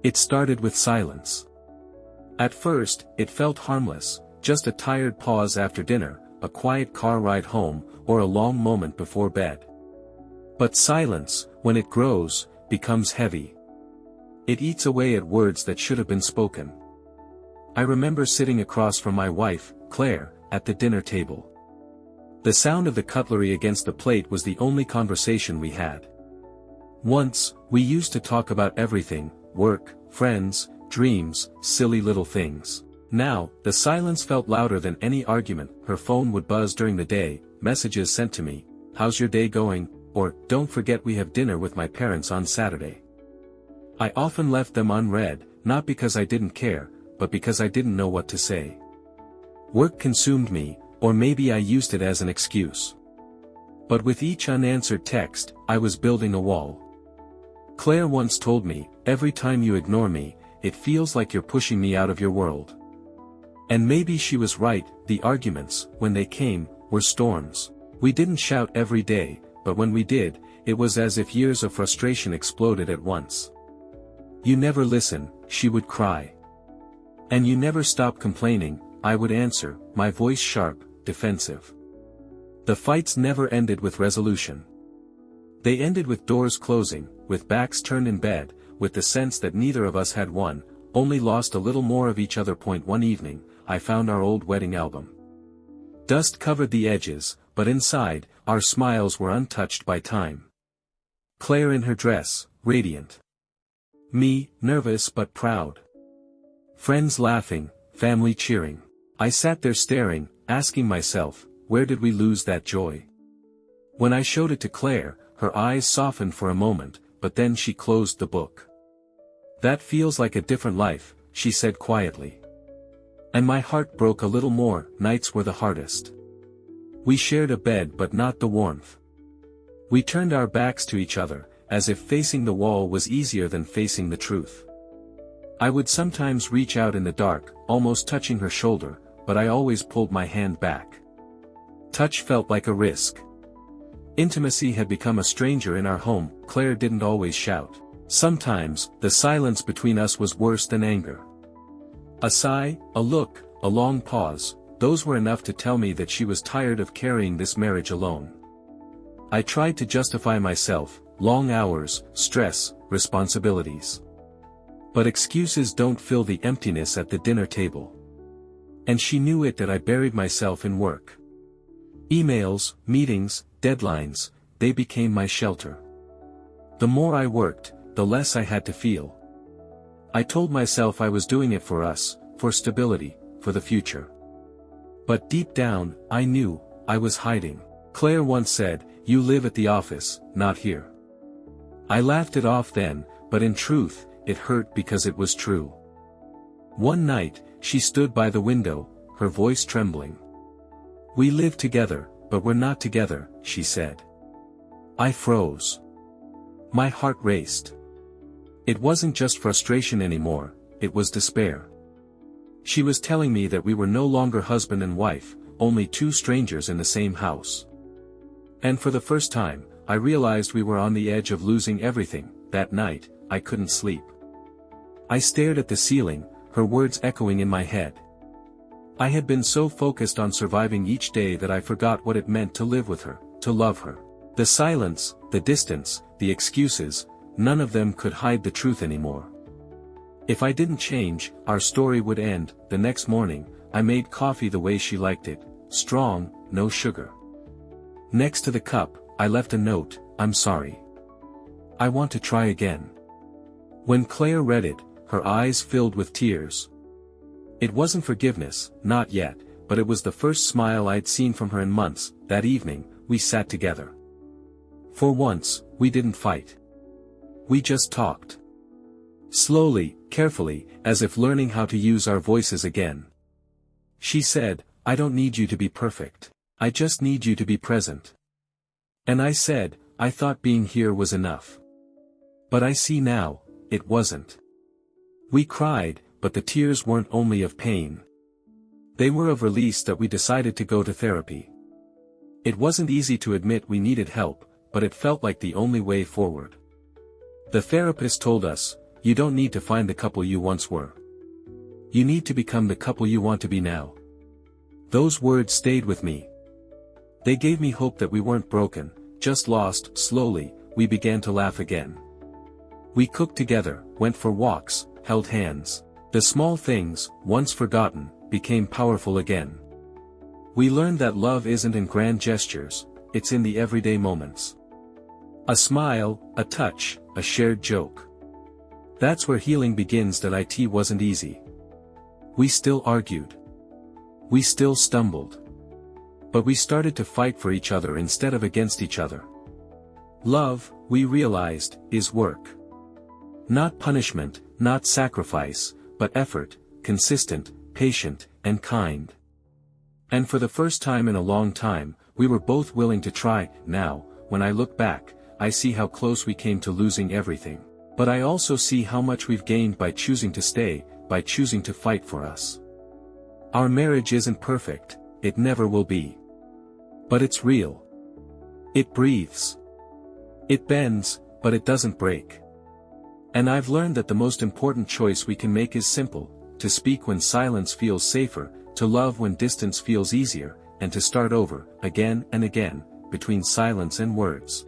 It started with silence. At first, it felt harmless, just a tired pause after dinner, a quiet car ride home, or a long moment before bed. But silence, when it grows, becomes heavy. It eats away at words that should have been spoken. I remember sitting across from my wife, Claire, at the dinner table. The sound of the cutlery against the plate was the only conversation we had. Once, we used to talk about everything: work, friends, dreams, silly little things. Now, the silence felt louder than any argument. Her phone would buzz during the day, messages sent to me, "How's your day going?" or "Don't forget we have dinner with my parents on Saturday." I often left them unread, not because I didn't care, but because I didn't know what to say. Work consumed me, or maybe I used it as an excuse. But with each unanswered text, I was building a wall. Claire once told me, "Every time you ignore me, it feels like you're pushing me out of your world." And maybe she was right. The arguments, when they came, were storms. We didn't shout every day, but when we did, it was as if years of frustration exploded at once. "You never listen," she would cry. "And you never stop complaining," I would answer, my voice sharp, defensive. The fights never ended with resolution. They ended with doors closing, with backs turned in bed, with the sense that neither of us had won, only lost a little more of each other. One evening, I found our old wedding album. Dust covered the edges, but inside, our smiles were untouched by time. Claire in her dress, radiant. Me, nervous but proud. Friends laughing, family cheering. I sat there staring, asking myself, where did we lose that joy? When I showed it to Claire, her eyes softened for a moment, but then she closed the book. "That feels like a different life," she said quietly. And my heart broke a little more. Nights were the hardest. We shared a bed but not the warmth. We turned our backs to each other, as if facing the wall was easier than facing the truth. I would sometimes reach out in the dark, almost touching her shoulder, but I always pulled my hand back. Touch felt like a risk. Intimacy had become a stranger in our home. Claire didn't always shout. Sometimes, the silence between us was worse than anger. A sigh, a look, a long pause, those were enough to tell me that she was tired of carrying this marriage alone. I tried to justify myself: long hours, stress, responsibilities. But excuses don't fill the emptiness at the dinner table. And she knew it, that I buried myself in work. Emails, meetings, deadlines, they became my shelter. The more I worked, the less I had to feel. I told myself I was doing it for us, for stability, for the future. But deep down, I knew, I was hiding. Claire once said, "You live at the office, not here." I laughed it off then, but in truth, it hurt because it was true. One night, she stood by the window, her voice trembling. "We live together, but we're not together," she said. I froze. My heart raced. It wasn't just frustration anymore, it was despair. She was telling me that we were no longer husband and wife, only two strangers in the same house. And for the first time, I realized we were on the edge of losing everything. That night, I couldn't sleep. I stared at the ceiling, her words echoing in my head. I had been so focused on surviving each day that I forgot what it meant to live with her, to love her. The silence, the distance, the excuses, none of them could hide the truth anymore. If I didn't change, our story would end. The next morning, I made coffee the way she liked it, strong, no sugar. Next to the cup, I left a note: "I'm sorry. I want to try again." When Claire read it, her eyes filled with tears. It wasn't forgiveness, not yet, but it was the first smile I'd seen from her in months. That evening, we sat together. For once, we didn't fight. We just talked. Slowly, carefully, as if learning how to use our voices again. She said, "I don't need you to be perfect. I just need you to be present." And I said, "I thought being here was enough. But I see now, it wasn't." We cried, but the tears weren't only of pain. They were of release that we decided to go to therapy. It wasn't easy to admit we needed help, but it felt like the only way forward. The therapist told us, you don't need to find the couple you once were. You need to become the couple you want to be now. Those words stayed with me. They gave me hope that we weren't broken, just lost. Slowly, we began to laugh again. We cooked together, went for walks, held hands. The small things, once forgotten, became powerful again. We learned that love isn't in grand gestures, it's in the everyday moments. A smile, a touch, a shared joke. That's where healing begins. That it wasn't easy. We still argued. We still stumbled. But we started to fight for each other instead of against each other. Love, we realized, is work. Not punishment, not sacrifice, but effort, consistent, patient, and kind. And for the first time in a long time, we were both willing to try. Now, when I look back, I see how close we came to losing everything. But I also see how much we've gained by choosing to stay, by choosing to fight for us. Our marriage isn't perfect, it never will be. But it's real. It breathes. It bends, but it doesn't break. And I've learned that the most important choice we can make is simple: to speak when silence feels safer, to love when distance feels easier, and to start over, again and again, between silence and words.